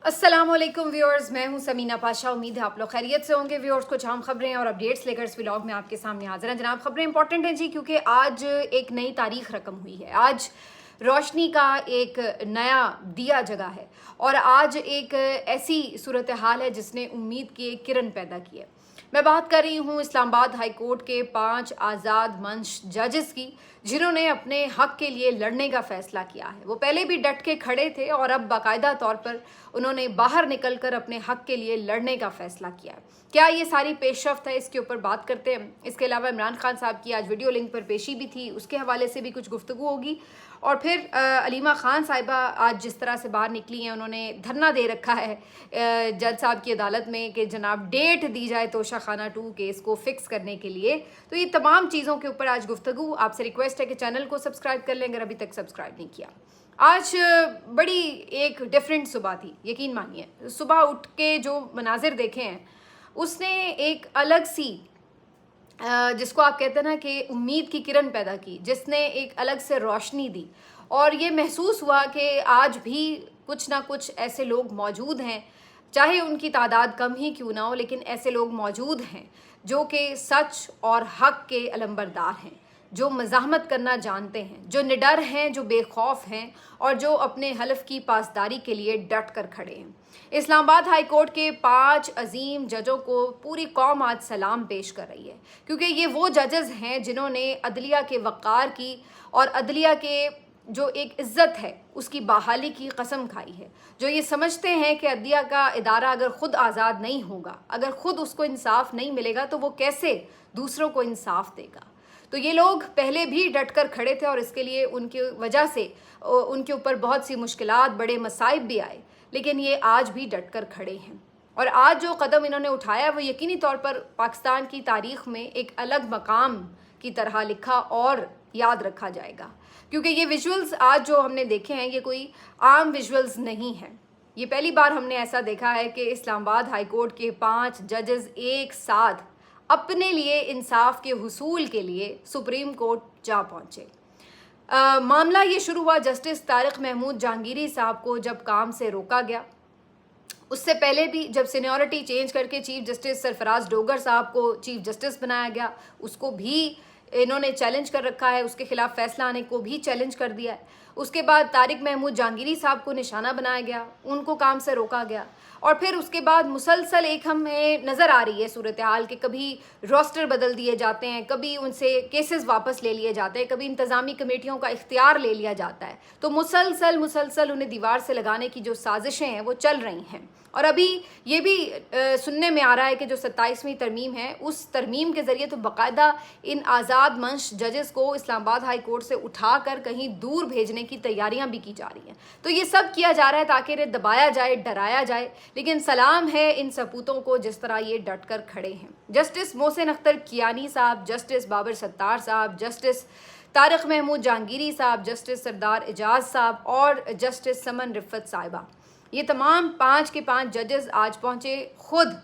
अस्सलाम वालेकुम व्यूअर्स, मैं हूं समीना पाशा। उम्मीद है आप लोग खैरियत से होंगे। व्यूअर्स, कुछ अहम खबरें और अपडेट्स लेकर इस व्लॉग में आपके सामने हाजिर हैं। जनाब, खबरें इंपॉर्टेंट हैं जी, क्योंकि आज एक नई तारीख रकम हुई है। आज रोशनी का एक नया दिया जगा है और आज एक ऐसी सूरत हाल है जिसने उम्मीद की एक किरण पैदा की है। मैं बात कर रही हूँ इस्लामाबाद हाई कोर्ट के 5 आज़ाद मंच जजेस की, जिन्होंने अपने हक के लिए लड़ने का फैसला किया है। वो पहले भी डट के खड़े थे और अब बाकायदा तौर पर उन्होंने बाहर निकलकर अपने हक के लिए लड़ने का फैसला किया है। क्या ये सारी पेशरफ्त है, इसके ऊपर बात करते हैं। इसके अलावा इमरान खान साहब की आज वीडियो लिंक पर पेशी भी थी, उसके हवाले से भी कुछ गुफ्तगू होगी। और फिर अलीमा खान साहिबा आज जिस तरह से बाहर निकली हैं, उन्होंने धरना दे रखा है जज साहब की अदालत में कि जनाब डेट दी जाए तोशा खाना 2 केस को फिक्स करने के लिए। तो ये तमाम चीज़ों के ऊपर आज गुफ्तगू। आपसे रिक्वेस्ट है कि चैनल को सब्सक्राइब कर लें अगर अभी तक सब्सक्राइब नहीं किया। आज बड़ी एक डिफरेंट सुबह थी, यकीन मानिए। सुबह उठ के जो मनाजिर देखे हैं, उसने एक अलग सी जिसको आप कहते हैं ना कि उम्मीद की किरण पैदा की, जिसने एक अलग से रोशनी दी। और ये महसूस हुआ कि आज भी कुछ ना कुछ ऐसे लोग मौजूद हैं, चाहे उनकी तादाद कम ही क्यों ना हो, लेकिन ऐसे लोग मौजूद हैं जो कि सच और हक के अलंबरदार हैं, जो मज़ाहमत करना जानते हैं, जो निडर हैं, जो बेखौफ हैं और जो अपने हलफ की पासदारी के लिए डट कर खड़े हैं। इस्लामाबाद हाई कोर्ट के 5 अजीम जजों को पूरी कौम आज सलाम पेश कर रही है, क्योंकि ये वो जजेस हैं जिन्होंने अदलिया के वक़ार की और अदलिया के जो एक इज़्ज़त है उसकी बहाली की कसम खाई है। जो ये समझते हैं कि अदलिया का इदारा अगर ख़ुद आज़ाद नहीं होगा, अगर ख़ुद उसको इंसाफ नहीं मिलेगा, तो वो कैसे दूसरों को इंसाफ देगा। तो ये लोग पहले भी डट कर खड़े थे और इसके लिए उनकी वजह से उनके ऊपर बहुत सी मुश्किलात, बड़े मसाइब भी आए, लेकिन ये आज भी डट कर खड़े हैं। और आज जो कदम इन्होंने उठाया वो यकीनी तौर पर पाकिस्तान की तारीख़ में एक अलग मकाम की तरह लिखा और याद रखा जाएगा, क्योंकि ये विजुअल्स आज जो हमने देखे हैं ये कोई आम विजुअल्स नहीं हैं। ये पहली बार हमने ऐसा देखा है कि इस्लामाबाद हाई कोर्ट के 5 जजेस एक साथ अपने लिए इंसाफ के हुसूल के लिए सुप्रीम कोर्ट जा पहुँचे। मामला ये शुरू हुआ जस्टिस तारिक महमूद जहांगीरी साहब को जब काम से रोका गया। उससे पहले भी जब सीनियरिटी चेंज करके चीफ जस्टिस सरफराज डोगर साहब को चीफ जस्टिस बनाया गया, उसको भी इन्होंने चैलेंज कर रखा है, उसके खिलाफ फैसला आने को भी चैलेंज कर दिया है। उसके बाद तारिक महमूद जहांगीरी साहब को निशाना बनाया गया, उनको काम से रोका गया। और फिर उसके बाद मुसलसल एक हमें नज़र आ रही है सूरत हाल कि कभी रोस्टर बदल दिए जाते हैं, कभी उनसे केसेस वापस ले लिए जाते हैं, कभी इंतज़ामी कमेटियों का इख्तियार ले लिया जाता है। तो मुसलसल उन्हें दीवार से लगाने की जो साजिशें हैं वो चल रही हैं। और अभी ये भी सुनने में आ रहा है कि जो 27वीं तरमीम है, उस तरमीम के ज़रिए तो बाकायदा इन आज़ाद मंच जजेस को इस्लामाबाद हाई कोर्ट से उठाकर कहीं दूर भेजने की तैयारियां भी की जा रही हैं। तो ये सब किया जा रहा है ताकि इन्हें दबाया जाए, डराया जाए। लेकिन सलाम है इन सपूतों को जिस तरह ये डट कर खड़े हैं। जस्टिस मोहसिन अख्तर कियानी साहब, जस्टिस बाबर सत्तार साहब, जस्टिस तारिक महमूद जहांगीरी साहब, जस्टिस सरदार एजाज साहब और जस्टिस समन रिफत साहिबा, ये तमाम 5 के 5 जजेस आज पहुँचे खुद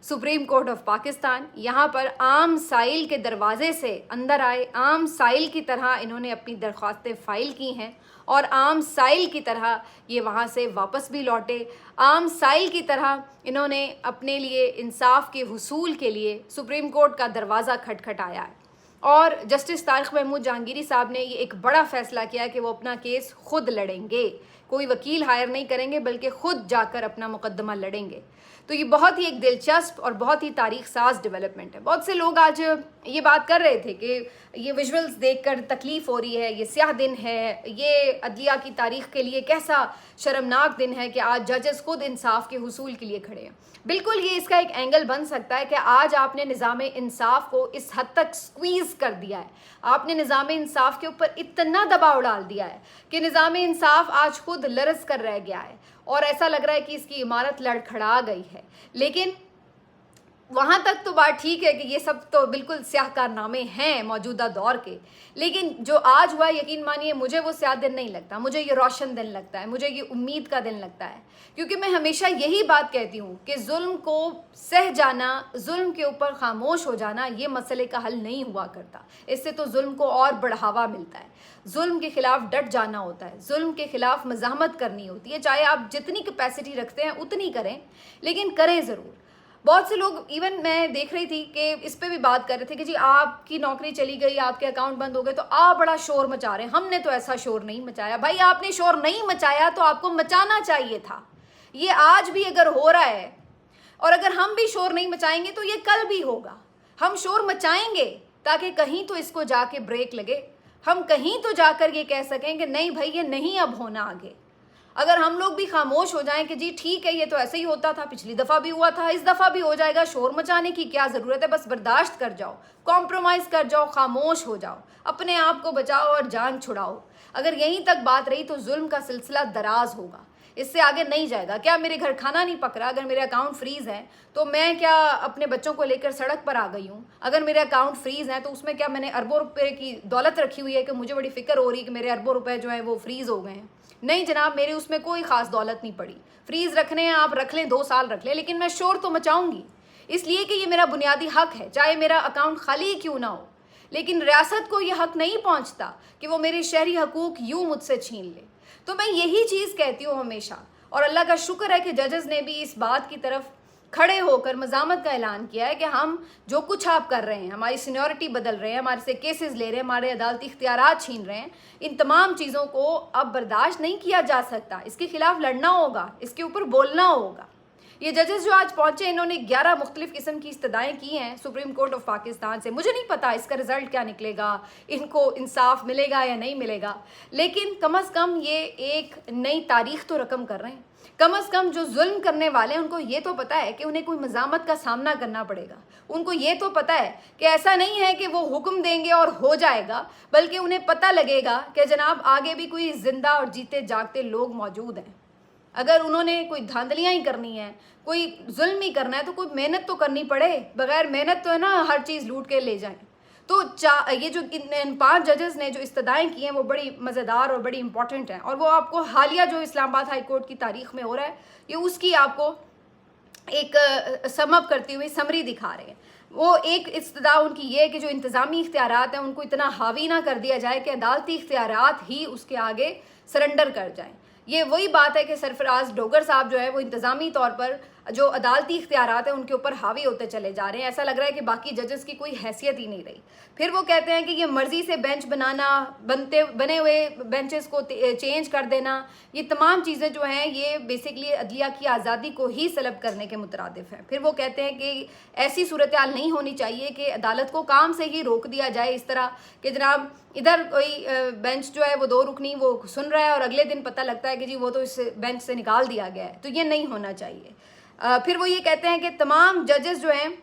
सुप्रीम कोर्ट ऑफ पाकिस्तान। यहाँ पर आम साइल के दरवाजे से अंदर आए, आम साइल की तरह इन्होंने अपनी दरख्वास्तें फ़ाइल की हैं और आम साइल की तरह ये वहाँ से वापस भी लौटे। आम साइल की तरह इन्होंने अपने लिए इंसाफ के हुसूल के लिए सुप्रीम कोर्ट का दरवाज़ा खटखटाया है। और जस्टिस तारिक महमूद जहांगीरी साहब ने ये एक बड़ा फ़ैसला किया है कि वो अपना केस खुद लड़ेंगे, कोई वकील हायर नहीं करेंगे, बल्कि ख़ुद जाकर अपना मुकदमा लड़ेंगे। तो ये बहुत ही एक दिलचस्प और बहुत ही तारीख साज डेवलपमेंट है। बहुत से लोग आज ये बात कर रहे थे कि ये विजुअल्स देखकर तकलीफ़ हो रही है, ये स्याह दिन है, ये अदलिया की तारीख़ के लिए कैसा शर्मनाक दिन है कि आज जजेस खुद इंसाफ के हुसूल के लिए खड़े हैं। बिल्कुल ये इसका एक एंगल बन सकता है कि आज आपने निज़ाम इंसाफ को इस हद तक स्क्वीज़ कर दिया है, आपने निज़ाम इंसाफ के ऊपर इतना दबाव डाल दिया है कि निज़ाम इंसाफ आज खुद लरज़ कर रह गया है और ऐसा लग रहा है कि इसकी इमारत लड़खड़ा गई है। लेकिन वहाँ तक तो बात ठीक है कि ये सब तो बिल्कुल स्याह कारनामे हैं मौजूदा दौर के, लेकिन जो आज हुआ यकीन मानिए मुझे वो स्याह दिन नहीं लगता, मुझे ये रोशन दिन लगता है, मुझे ये उम्मीद का दिन लगता है। क्योंकि मैं हमेशा यही बात कहती हूँ कि जुल्म को सह जाना, जुल्म के ऊपर खामोश हो जाना ये मसले का हल नहीं हुआ करता। इससे तो जुल्म को और बढ़ावा मिलता है। जुल्म के खिलाफ डट जाना होता है, जुल्म के खिलाफ मज़ाहमत करनी होती है, चाहे आप जितनी कैपेसिटी रखते हैं उतनी करें, लेकिन करें ज़रूर। बहुत से लोग, इवन मैं देख रही थी कि इस पे भी बात कर रहे थे कि जी आपकी नौकरी चली गई, आपके अकाउंट बंद हो गए तो आप बड़ा शोर मचा रहे हैं। हमने तो ऐसा शोर नहीं मचाया। भाई आपने शोर नहीं मचाया तो आपको मचाना चाहिए था। ये आज भी अगर हो रहा है और अगर हम भी शोर नहीं मचाएंगे तो ये कल भी होगा। हम शोर मचाएंगे ताकि कहीं तो इसको जाके ब्रेक लगे, हम कहीं तो जाकर ये कह सकें कि नहीं भाई ये नहीं अब होना आगे। अगर हम लोग भी खामोश हो जाएं कि जी ठीक है ये तो ऐसे ही होता था, पिछली दफ़ा भी हुआ था, इस दफ़ा भी हो जाएगा, शोर मचाने की क्या ज़रूरत है, बस बर्दाश्त कर जाओ, कॉम्प्रोमाइज़ कर जाओ, खामोश हो जाओ, अपने आप को बचाओ और जान छुड़ाओ। अगर यहीं तक बात रही तो जुल्म का सिलसिला दराज होगा, इससे आगे नहीं जाएगा। क्या मेरे घर खाना नहीं पक रहा, अगर मेरे अकाउंट फ्रीज़ है तो मैं क्या अपने बच्चों को लेकर सड़क पर आ गई हूँ? अगर मेरे अकाउंट फ्रीज़ हैं तो उसमें क्या मैंने अरबों रुपए की दौलत रखी हुई है कि मुझे बड़ी फ़िक्र हो रही है कि मेरे अरबों रुपए जो हैं वो फ्रीज़ हो गए हैं? नहीं जनाब, मेरे उसमें कोई ख़ास दौलत नहीं पड़ी। फ्रीज़ रखने हैं आप रख लें, 2 साल रख लें, लेकिन मैं शोर तो मचाऊंगी, इसलिए कि ये मेरा बुनियादी हक है, चाहे मेरा अकाउंट खाली ही क्यों ना हो। लेकिन रियासत को ये हक नहीं पहुंचता कि वो मेरे शहरी हकूक़ यूं मुझसे छीन ले। तो मैं यही चीज़ कहती हूँ हमेशा, और अल्लाह का शुक्र है कि जजेस ने भी इस बात की तरफ खड़े होकर मज़ामत का ऐलान किया है कि हम जो कुछ आप कर रहे हैं, हमारी सीनियरिटी बदल रहे हैं, हमारे से केसेस ले रहे हैं, हमारे अदालती इख्तियारात छीन रहे हैं, इन तमाम चीज़ों को अब बर्दाश्त नहीं किया जा सकता। इसके खिलाफ लड़ना होगा, इसके ऊपर बोलना होगा। ये जजेस जो आज पहुंचे, इन्होंने 11 मुख्तलिफ किस्म की इस्तदाएँ की हैं सुप्रीम कोर्ट ऑफ पाकिस्तान से। मुझे नहीं पता इसका रिज़ल्ट क्या निकलेगा, इनको इंसाफ मिलेगा या नहीं मिलेगा, लेकिन कम अज़ कम ये एक नई तारीख तो रकम कर रहे हैं। कम अज़ कम जो जुल्म करने वाले हैं उनको ये तो पता है कि उन्हें कोई मज़ामत का सामना करना पड़ेगा। उनको ये तो पता है कि ऐसा नहीं है कि वो हुक्म देंगे और हो जाएगा, बल्कि उन्हें पता लगेगा कि जनाब आगे भी कोई ज़िंदा और जीते जागते लोग मौजूद हैं। अगर उन्होंने कोई धांधलियाँ ही करनी है, कोई जुल्म ही करना है, तो कोई मेहनत तो करनी पड़े। बगैर मेहनत तो है ना हर चीज़ लूट के ले जाएं। तो ये जो इन 5 जजेस ने जो इस्तदाएँ की हैं वो बड़ी मज़ेदार और बड़ी इंपॉर्टेंट हैं, और वो आपको हालिया जो इस्लामाबाद हाई कोर्ट की तारीख़ में हो रहा है, ये उसकी आपको एक समअप करती हुई समरी दिखा रहे हैं। वो एक इस्तदा उनकी ये है कि जो इंतज़ामी इख्तियारात हैं उनको इतना हावी ना कर दिया जाए कि अदालती इख्तियारात ही उसके आगे सरेंडर कर जाएं। ये वही बात है कि सरफराज डोगर साहब जो है वो इंतज़ामी तौर पर जो अदालती इख्तियारात हैं उनके ऊपर हावी होते चले जा रहे हैं। ऐसा लग रहा है कि बाकी जजेस की कोई हैसियत ही नहीं रही। फिर वो कहते हैं कि ये मर्ज़ी से बेंच बनाना, बने हुए बेंचेस को चेंज कर देना, ये तमाम चीज़ें जो हैं ये बेसिकली अदलिया की आज़ादी को ही सलब करने के मुतरादिफ हैं। फिर वो कहते हैं कि ऐसी सूरत हाल नहीं होनी चाहिए कि अदालत को काम से ही रोक दिया जाए, इस तरह कि जनाब इधर कोई बेंच जो है वो 2 रुकनी वो सुन रहा है और अगले दिन पता लगता है कि जी वो तो इस बेंच से निकाल दिया गया है। तो ये नहीं होना चाहिए। फिर वो ये कहते हैं कि तमाम जजेस जो हैं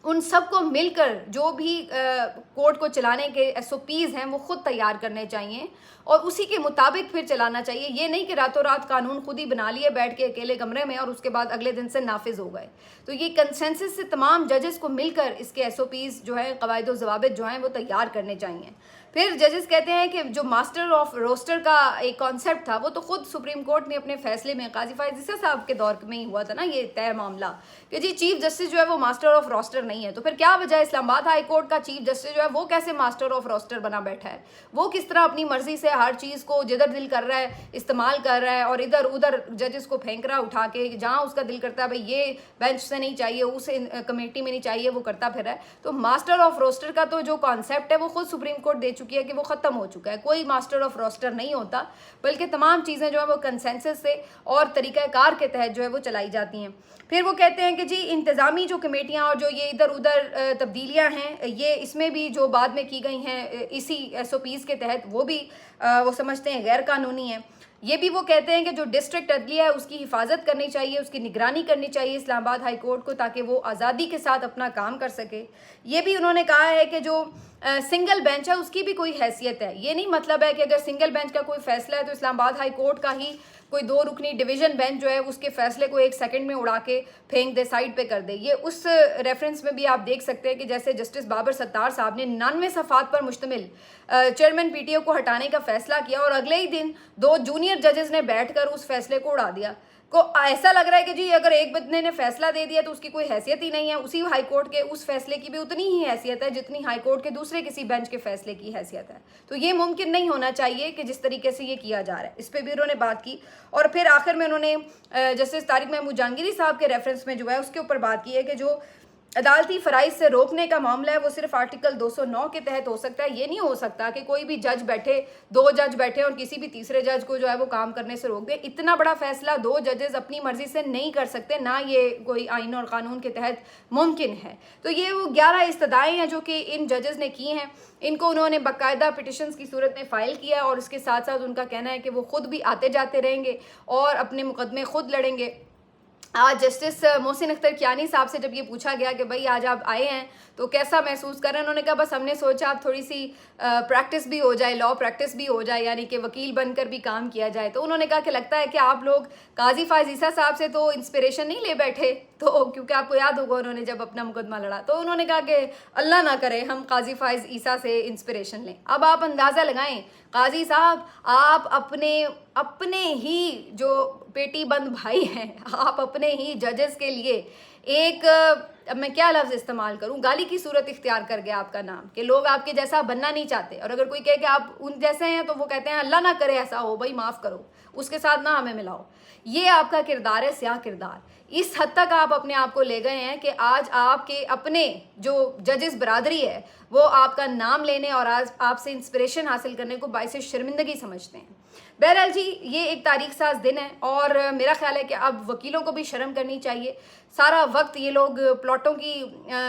उन सब को मिलकर जो भी कोर्ट को चलाने के SOPs हैं वो ख़ुद तैयार करने चाहिए और उसी के मुताबिक फिर चलाना चाहिए। ये नहीं कि रातों रात कानून खुद ही बना लिए बैठ के अकेले कमरे में और उसके बाद अगले दिन से नाफिज हो गए। तो ये कंसेंसस से तमाम जजेस को मिलकर इसके SOPs जो है, कवायद व ज़वाबित जो हैं वो तैयार करने चाहिए। फिर जजेस कहते हैं कि जो मास्टर ऑफ रोस्टर का एक कॉन्सेप्ट था वो तो ख़ुद सुप्रीम कोर्ट ने अपने फैसले में, काजी फायज़ ईसा साहब के दौर में ही हुआ था ना ये तय मामला कि जी चीफ जस्टिस जो है वो मास्टर ऑफ रोस्टर नहीं है। तो फिर क्या वजह है इस्लामाबाद हाई कोर्ट का चीफ जस्टिस जो है वो कैसे मास्टर ऑफ रोस्टर बना बैठा है? वो किस तरह अपनी मर्जी से हर चीज़ को जिधर दिल कर रहा है इस्तेमाल कर रहा है और इधर उधर जजेस को फेंक रहा है उठा के, जहाँ उसका दिल करता है भाई ये बेंच से नहीं चाहिए, उस कमेटी में नहीं चाहिए, वो करता फिर है। तो मास्टर ऑफ रोस्टर का तो जो कॉन्सेप्ट है वो खुद सुप्रीम कोर्ट दे चुकी है कि वो ख़त्म हो चुका है। कोई मास्टर ऑफ रोस्टर नहीं होता, बल्कि तमाम चीज़ें जो है वो कंसेंसस से और तरीक़ाकार के तहत जो है वो चलाई जाती हैं। फिर वो कहते हैं कि जी इंतज़ामी जो कमेटियाँ और जो ये इधर उधर तब्दीलियाँ हैं ये इसमें भी जो बाद में की गई हैं इसी SOPs के तहत वो भी वो समझते हैं गैर कानूनी है। ये भी वो कहते हैं कि जो डिस्ट्रिक्ट अदलिया है उसकी हिफाजत करनी चाहिए, उसकी निगरानी करनी चाहिए इस्लामाबाद हाई कोर्ट को, ताकि वो आज़ादी के साथ अपना काम कर सके। ये भी उन्होंने कहा है कि जो सिंगल बेंच है उसकी भी कोई हैसियत है। ये नहीं मतलब है कि अगर सिंगल बेंच का कोई फैसला है तो इस्लामाबाद हाई कोर्ट का ही کوئی 2 رکنی ڈویژن بینچ جو ہے اس کے فیصلے کو 1 سیکنڈ میں اڑا کے پھینک دے، سائڈ پہ کر دے. یہ اس ریفرنس میں بھی آپ دیکھ سکتے ہیں کہ جیسے جسٹس بابر ستار صاحب نے 99 صفحات پر مشتمل چیئرمین پی ٹی او کو ہٹانے کا فیصلہ کیا اور اگلے ہی دن 2 جونیئر ججز نے بیٹھ کر اس فیصلے کو اڑا دیا. کو ایسا لگ رہا ہے کہ جی اگر ایک بندے نے فیصلہ دے دیا تو اس کی کوئی حیثیت ہی نہیں ہے. اسی ہائی کورٹ کے اس فیصلے کی بھی اتنی ہی حیثیت ہے جتنی ہائی کورٹ کے دوسرے کسی بینچ کے فیصلے کی حیثیت ہے. تو یہ ممکن نہیں ہونا چاہیے کہ جس طریقے سے یہ کیا جا رہا ہے. اس پہ بھی انہوں نے بات کی اور پھر آخر میں انہوں نے جسٹس طارق محمود جہانگیری صاحب کے ریفرنس میں جو ہے اس کے اوپر بات کی ہے کہ جو عدالتی فرائض سے روکنے کا معاملہ ہے وہ صرف آرٹیکل 209 کے تحت ہو سکتا ہے. یہ نہیں ہو سکتا کہ کوئی بھی جج بیٹھے 2 جج بیٹھے اور کسی بھی تیسرے جج کو جو ہے وہ کام کرنے سے روک دے. اتنا بڑا فیصلہ 2 ججز اپنی مرضی سے نہیں کر سکتے، نہ یہ کوئی آئین اور قانون کے تحت ممکن ہے. تو یہ وہ 11 استدعائیں ہیں جو کہ ان ججز نے کی ہیں. ان کو انہوں نے باقاعدہ پٹیشنز کی صورت میں فائل کیا ہے اور اس کے ساتھ ساتھ ان کا کہنا ہے کہ وہ خود بھی آتے جاتے رہیں گے اور اپنے مقدمے خود لڑیں گے. آج جسٹس محسن اختر کیانی صاحب سے جب یہ پوچھا گیا کہ بھائی آج آپ آئے ہیں تو کیسا محسوس کر رہے ہیں، انہوں نے کہا بس ہم نے سوچا اب تھوڑی سی پریکٹس بھی ہو جائے، لا پریکٹس بھی ہو جائے، یعنی کہ وکیل بن کر بھی کام کیا جائے. تو انہوں نے کہا کہ لگتا ہے کہ آپ لوگ قاضی فائز عیسیٰ صاحب سے تو انسپریشن نہیں لے بیٹھے، تو کیونکہ آپ کو یاد ہوگا انہوں نے جب اپنا مقدمہ لڑا تو انہوں نے کہا کہ اللہ نہ کرے ہم قاضی فائز عیسیٰ سے انسپریشن لیں. اب آپ اندازہ لگائیں قاضی صاحب، آپ اپنے ہی جو پیٹی بند بھائی ہیں، آپ اپنے ہی ججز کے لیے ایک میں کیا لفظ استعمال کروں، گالی کی صورت اختیار کر گیا آپ کا نام کہ لوگ آپ کے جیسا بننا نہیں چاہتے. اور اگر کوئی کہے کہ آپ ان جیسے ہیں تو وہ کہتے ہیں اللہ نہ کرے ایسا ہو، بھائی معاف کرو، اس کے ساتھ نہ ہمیں ملاؤ. یہ آپ کا کردار ہے، سیاہ کردار. اس حد تک آپ اپنے آپ کو لے گئے ہیں کہ آج آپ کے اپنے جو ججز برادری ہے وہ آپ کا نام لینے اور آج آپ سے انسپریشن حاصل کرنے کو باعث شرمندگی سمجھتے ہیں. بہرحال جی یہ ایک تاریخ ساز دن ہے اور میرا خیال ہے کہ اب وکیلوں کو بھی شرم کرنی چاہیے. سارا وقت یہ لوگ پلاٹوں کی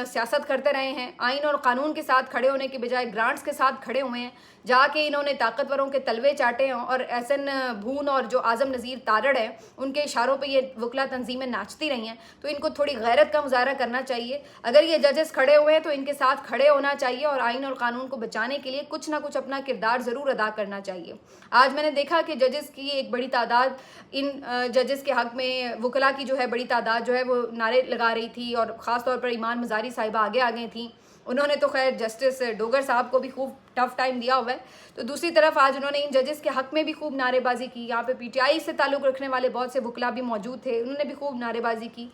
سیاست کرتے رہے ہیں، آئین اور قانون کے ساتھ کھڑے ہونے کے بجائے گرانٹس کے ساتھ کھڑے ہوئے ہیں. جا کے انہوں نے طاقتوروں کے تلوے چاٹے ہیں اور ایس این بھون اور جو اعظم نذیر تارڑ ہیں ان کے اشاروں پہ یہ وکلا تنظیمیں ناچتی رہی ہیں. تو ان کو تھوڑی غیرت کا مظاہرہ کرنا چاہیے. اگر یہ ججز کھڑے ہوئے ہیں تو ان کے ساتھ کھڑے ہونا چاہیے اور آئین اور قانون کو بچانے کے لیے کچھ نہ کچھ اپنا کردار ضرور ادا کرنا چاہیے. آج میں نے دیکھا کہ ججز کی ایک بڑی تعداد، ان ججز کے حق میں وکلا کی جو ہے بڑی تعداد جو ہے وہ نعرے لگا رہی تھی اور خاص طور پر ایمان مزاری صاحبہ آگے تھیں. انہوں نے تو خیر جسٹس ڈوگر صاحب کو بھی خوب ٹف ٹائم دیا ہوا ہے. تو دوسری طرف آج انہوں نے ان ججز کے حق میں بھی خوب نعرے بازی کی. یہاں پہ پی ٹی آئی سے تعلق رکھنے والے بہت سے وکلا بھی موجود تھے، انہوں نے بھی خوب نعرے بازی کی.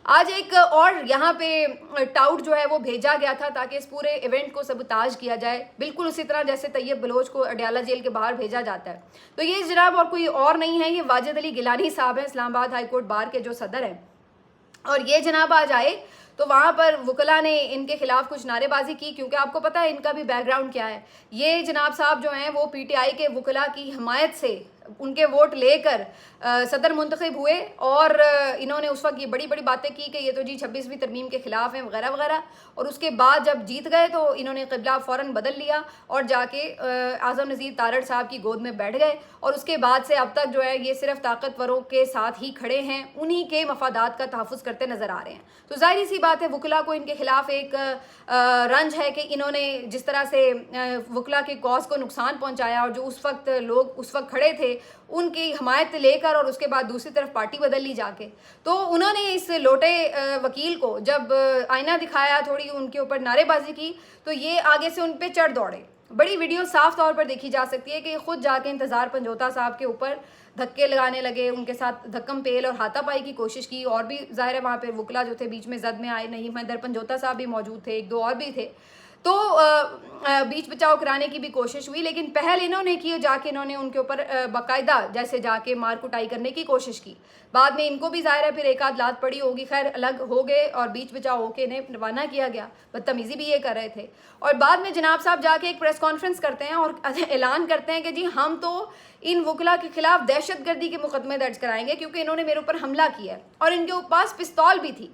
آج ایک اور یہاں پہ ٹاؤٹ جو ہے وہ بھیجا گیا تھا تاکہ اس پورے ایونٹ کو سبوتاژ کیا جائے، بالکل اسی طرح جیسے طیب بلوچ کو اڈیالہ جیل کے باہر بھیجا جاتا ہے. تو یہ جناب اور کوئی اور نہیں ہے، یہ واجد علی گیلانی صاحب ہیں، اسلام آباد ہائی کورٹ بار کے جو صدر ہیں. اور یہ جناب آج آئے تو وہاں پر وکلا نے ان کے خلاف کچھ نعرے بازی کی، کیونکہ آپ کو پتہ ہے ان کا بھی بیک گراؤنڈ کیا ہے. یہ جناب صاحب جو ہیں وہ پی ٹی آئی کے وکلا کی حمایت سے ان کے ووٹ لے کر صدر منتخب ہوئے اور انہوں نے اس وقت یہ بڑی بڑی باتیں کی کہ یہ تو جی 26ویں ترمیم کے خلاف ہیں وغیرہ وغیرہ. اور اس کے بعد جب جیت گئے تو انہوں نے قبلہ فوراً بدل لیا اور جا کے اعظم نذیر تارڑ صاحب کی گود میں بیٹھ گئے. اور اس کے بعد سے اب تک جو ہے یہ صرف طاقتوروں کے ساتھ ہی کھڑے ہیں، انہی کے مفادات کا تحفظ کرتے نظر آ رہے ہیں. تو ظاہری سی بات ہے وکلا کو ان کے خلاف ایک رنج ہے کہ انہوں نے جس طرح سے وکلا کے کاز کو نقصان پہنچایا اور جو اس وقت لوگ اس وقت کھڑے تھے ان کی حمایت لے کر اور اس کے بعد دوسری طرف پارٹی بدل لی جا کے. تو انہوں نے اس لوٹے وکیل کو جب آئینہ دکھایا، تھوڑی ان کے اوپر نعرے بازی کی تو یہ آگے سے ان پہ چڑھ دوڑے. بڑی ویڈیو صاف طور پر دیکھی جا سکتی ہے کہ خود جا کے انتظار پنجوتا صاحب کے اوپر دھکے لگانے لگے، ان کے ساتھ دھکم پیل اور ہاتھا پائی کی کوشش کی. اور بھی ظاہر ہے وہاں پہ وکلا جو تھے بیچ میں زد میں آئے، نہیں مہندر پنجوتا صاحب بھی موجود تھے، 1 2 اور بھی تھے. تو بیچ بچاؤ کرانے کی بھی کوشش ہوئی، لیکن پہل انہوں نے کی، جا کے انہوں نے ان کے اوپر باقاعدہ جیسے جا کے مار کٹائی کرنے کی کوشش کی. بعد میں ان کو بھی ظاہر ہے پھر ایک آدھ لات پڑی ہوگی، خیر الگ ہو گئے اور بیچ بچاؤ ہو کے انہیں روانہ کیا گیا. بدتمیزی بھی یہ کر رہے تھے. اور بعد میں جناب صاحب جا کے ایک پریس کانفرنس کرتے ہیں اور اعلان کرتے ہیں کہ جی ہم تو ان وکلا کے خلاف دہشت گردی کے مقدمے درج کرائیں گے کیونکہ انہوں نے میرے اوپر حملہ کیا ہے. اور ان کے پاس پستول بھی تھی.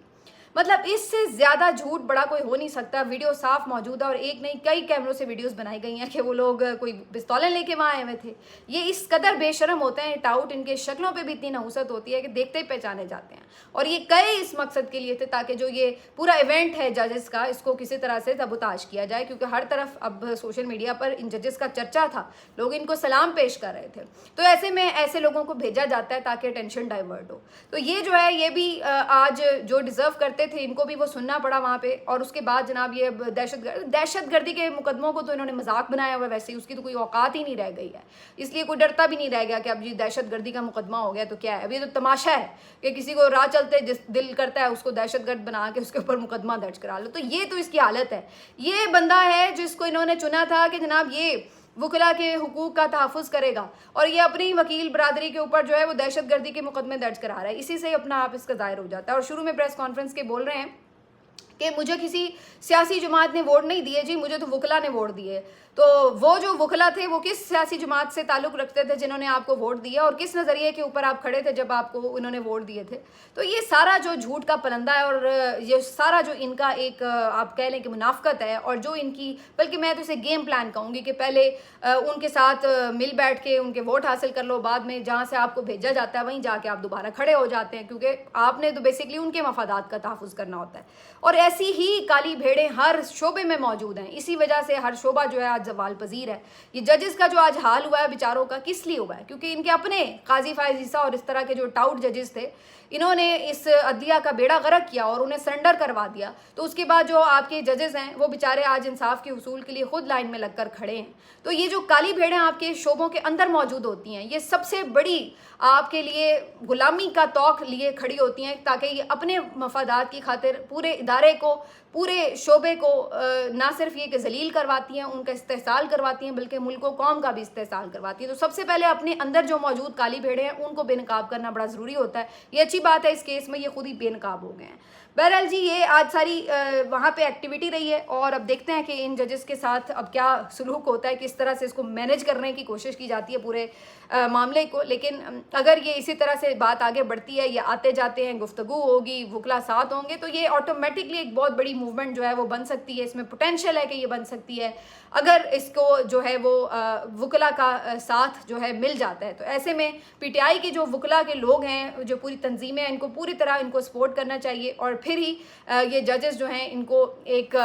मतलब इससे ज़्यादा झूठ बड़ा कोई हो नहीं सकता। वीडियो साफ मौजूद है और एक नहीं कई कैमरों से वीडियोस बनाई गई हैं कि वो लोग कोई पिस्तौलें लेके वहाँ आए हुए थे। ये इस कदर बेशरम होते हैं, टाउट, इनके शक्लों पे भी इतनी नहुसत होती है कि देखते ही पहचाने जाते हैं। और ये कई इस मकसद के लिए थे ताकि जो ये पूरा इवेंट है जजेस का, इसको किसी तरह से सबूताज किया जाए, क्योंकि हर तरफ अब सोशल मीडिया पर इन जजेस का चर्चा था, लोग इनको सलाम पेश कर रहे थे। तो ऐसे में ऐसे लोगों को भेजा जाता है ताकि टेंशन डाइवर्ट हो। तो ये जो है ये भी आज जो डिजर्व करते थे इनको भी वो सुनना पड़ा वहाँ पे। और उसके बाद जनाब ये दहशतगर्दी के मुकदमों को तो इन्होंने मजाक बनाया हुआ है, वैसे ही उसकी तो कोई औकात ही नहीं रह गई है, इसलिए कोई डरता भी नहीं रह गया कि अब ये दहशतगर्दी का मुकदमा हो गया तो क्या है। अब ये तो तमाशा है कि किसी को राह चलते जिस दिल करता है उसको दहशतगर्द बना के उसके ऊपर मुकदमा दर्ज करा लो। तो ये तो इसकी हालत है। ये बंदा है जिसको इन्होंने चुना था कि जनाब ये वकला के हुकूक का तहफ़्फ़ुज़ करेगा, और ये अपनी वकील बरादरी के ऊपर जो है वो दहशतगर्दी के मुकदमे दर्ज करा रहा है। इसी से अपना आप इसका ज़ाहिर हो जाता है। और शुरू में प्रेस कॉन्फ्रेंस के बोल रहे हैं कि मुझे किसी सियासी जमात ने वोट नहीं दिए जी, मुझे तो वकला ने वोट दिए। तो वो जो वकला थे वो किस सियासी जमात से ताल्लुक़ रखते थे जिन्होंने आपको वोट दिया, और किस नज़रिए के ऊपर आप खड़े थे जब आपको उन्होंने वोट दिए थे। तो ये सारा जो झूठ का पलंदा है और ये सारा जो इनका एक आप कह लें कि मुनाफ़कत है, और जो इनकी, बल्कि मैं तो इसे गेम प्लान कहूँगी कि पहले उनके साथ मिल बैठ के उनके वोट हासिल कर लो, बाद में जहाँ से आपको भेजा जाता है वहीं जाके आप दोबारा खड़े हो जाते हैं, क्योंकि आपने तो बेसिकली उनके मफादात का तहफ़्फ़ुज़ करना होता है। और ऐसी ही काली भेड़ें हर शोबे में मौजूद हैं। इसी वजह से हर शोबा जो है आज ज़वाल पजीर है। ये जजेस का जो आज हाल हुआ है बेचारों का, किस लिए हुआ है? क्योंकि इनके अपने काजी फायज ईसा और इस तरह के जो टाउट जजेस थे, इन्होंने इस अदलिया का बेड़ा गर्क किया और उन्हें सरेंडर करवा दिया। तो उसके बाद जो आपके जजेस हैं वो बेचारे आज इंसाफ के हुसूल के लिए खुद लाइन में लगकर खड़े हैं। तो ये जो काली भेड़ें आपके शोबों के अंदर मौजूद होती हैं, ये सबसे बड़ी आपके लिए गुलामी का तौक लिए खड़ी होती हैं, ताकि ये अपने मफादात की खातिर पूरे इदारे को, पूरे शोबे को ना सिर्फ ये कि जलील करवाती हैं, उनका इस्तेहसाल करवाती हैं, बल्कि मुल्क कौम का भी इस्तेहसाल करवाती हैं। तो सबसे पहले अपने अंदर जो मौजूद काली भेड़ें हैं उनको बेनकाब करना बड़ा ज़रूरी होता है। ये अच्छी बात है, इस केस में ये खुद ही बेनकाब हो गए हैं। बहरहाल जी, ये आज सारी वहाँ पे एक्टिविटी रही है, और अब देखते हैं कि इन जजेस के साथ अब क्या सलूक होता है, किस तरह से इसको मैनेज करने की कोशिश की जाती है पूरे मामले को। लेकिन अगर ये इसी तरह से बात आगे बढ़ती है, ये आते जाते हैं, गुफ्तगू होगी, वकला साथ होंगे, तो ये ऑटोमेटिकली एक बहुत बड़ी मूवमेंट जो है वो बन सकती है। इसमें पोटेंशियल है कि ये बन सकती है अगर इसको जो है वो वकला का साथ जो है मिल जाता है। तो ऐसे में पीटीआई के जो वकला के लोग हैं, जो पूरी तंजीमें हैं, इनको पूरी तरह इनको सपोर्ट करना चाहिए, और फिर ही ये जजेस जो हैं इनको एक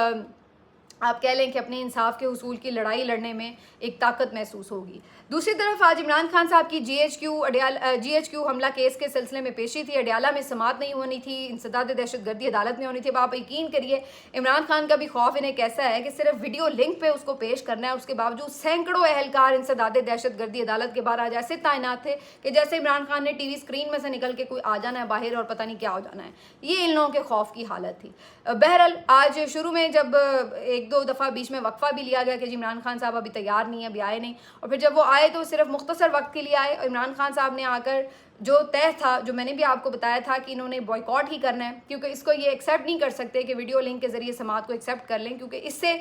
आप कह लें कि अपने इंसाफ के हुसूल की लड़ाई लड़ने में एक ताकत महसूस होगी। दूसरी तरफ आज इमरान खान साहब की GHQ हमला केस के सिलसिले में पेशी थी। अडियाला में समाअत नहीं होनी थी, इंसदाद दहशतगर्दी अदालत में होनी थी। अब आप यकीन करिए इमरान खान का भी खौफ इन्हें कैसा है कि सिर्फ वीडियो लिंक पे उसको पेश करना है, उसके बावजूद सैकड़ों अहलकार इंसदाद दहशतगर्दी अदालत के बाहर आज ऐसे तैनात थे कि जैसे इमरान खान ने टीवी स्क्रीन में से निकल के कोई आ जाना है बाहर और पता नहीं क्या हो जाना है। ये इन लोगों के खौफ की हालत थी। बहरहाल आज शुरू में जब एक दो दफ़ा बीच में वक्फा भी लिया गया कि जी इमरान खान साहब अभी तैयार नहीं है, अभी आए नहीं, और फिर जब वो आए तो सिर्फ मुख्तसर वक्त के लिए आए। और इमरान खान साहब ने आकर जो तय था, जो मैंने भी आपको बताया था कि इन्होंने बॉयकॉट ही करना है, क्योंकि इसको ये एक्सेप्ट नहीं कर सकते कि वीडियो लिंक के ज़रिए समाअत को एक्सेप्ट कर लें, क्योंकि इससे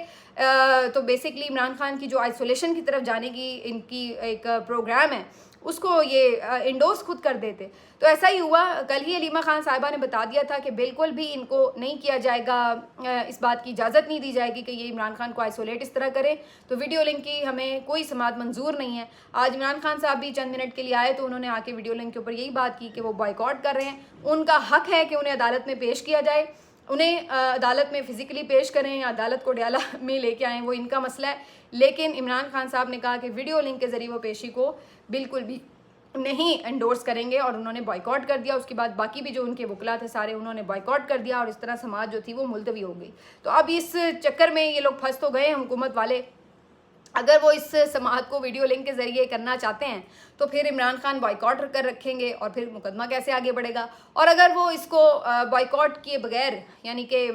तो बेसिकली इमरान खान की जो आइसोलेशन की तरफ जाने की इनकी एक प्रोग्राम है उसको ये इंडोर्स खुद कर देते। तो ऐसा ही हुआ। कल ही अलीमा खान साहिबा ने बता दिया था कि बिल्कुल भी इनको नहीं किया जाएगा, इस बात की इजाज़त नहीं दी जाएगी कि ये इमरान खान को आइसोलेट इस तरह करें। तो वीडियो लिंक की हमें कोई समाअत मंजूर नहीं है। आज इमरान खान साहब भी चंद मिनट के लिए आए तो उन्होंने आके वीडियो लिंक के ऊपर यही बात की कि वो बॉयकॉट कर रहे हैं। उनका हक है कि उन्हें अदालत में पेश किया जाए, उन्हें अदालत में फ़िज़िकली पेश करें या अदालत को अडियाला में लेके आएँ, वो इनका मसला है। लेकिन इमरान खान साहब ने कहा कि वीडियो लिंक के ज़रिए वो पेशी को बिल्कुल भी नहीं एंडोर्स करेंगे, और उन्होंने बॉयकॉट कर दिया। उसके बाद बाकी भी जो उनके वकला थे सारे उन्होंने बॉयकॉट कर दिया, और इस तरह समाज जो थी वो मुलतवी हो गई। तो अब इस चक्कर में ये लोग फंस तो गए हैं हुकूमत वाले। अगर वो इस समाअत को वीडियो लिंक के ज़रिए करना चाहते हैं तो फिर इमरान खान बॉयकॉट कर रखेंगे, और फिर मुकदमा कैसे आगे बढ़ेगा। और अगर वो इसको बॉयकॉट किए बगैर यानी कि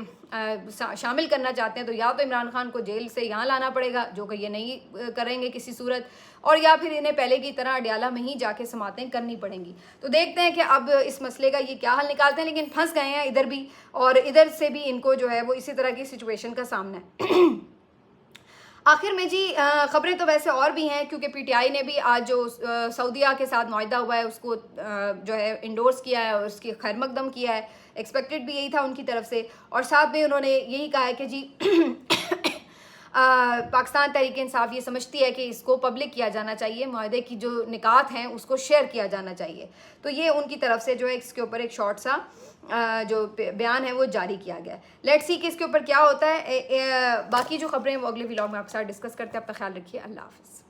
शामिल करना चाहते हैं तो या तो इमरान खान को जेल से यहाँ लाना पड़ेगा, जो कि ये नहीं करेंगे किसी सूरत, और या फिर इन्हें पहले की तरह अडियाला में ही जाके समाअतें करनी पड़ेंगी। तो देखते हैं कि अब इस मसले का ये क्या हल निकालते हैं। लेकिन फंस गए हैं इधर भी, और इधर से भी इनको जो है वो इसी तरह की सिचुएशन का सामना है। آخر میں جی خبریں تو ویسے اور بھی ہیں، کیونکہ پی ٹی آئی نے بھی آج جو سعودیہ کے ساتھ معاہدہ ہوا ہے اس کو جو ہے انڈورس کیا ہے اور اس کی خیر مقدم کیا ہے. ایکسپیکٹڈ بھی یہی تھا ان کی طرف سے، اور ساتھ میں انہوں نے یہی کہا ہے کہ جی پاکستان تحریک انصاف یہ سمجھتی ہے کہ اس کو پبلک کیا جانا چاہیے، معاہدے کی جو نکات ہیں اس کو شیئر کیا جانا چاہیے. تو یہ ان کی طرف سے جو ہے اس کے اوپر ایک شارٹ سا جو بیان ہے وہ جاری کیا گیا ہے. لیٹس سی کہ اس کے اوپر کیا ہوتا ہے. باقی جو خبریں وہ اگلے ولاگ میں آپ کے ساتھ ڈسکس کرتے ہیں. آپ کا خیال رکھیے. اللہ حافظ.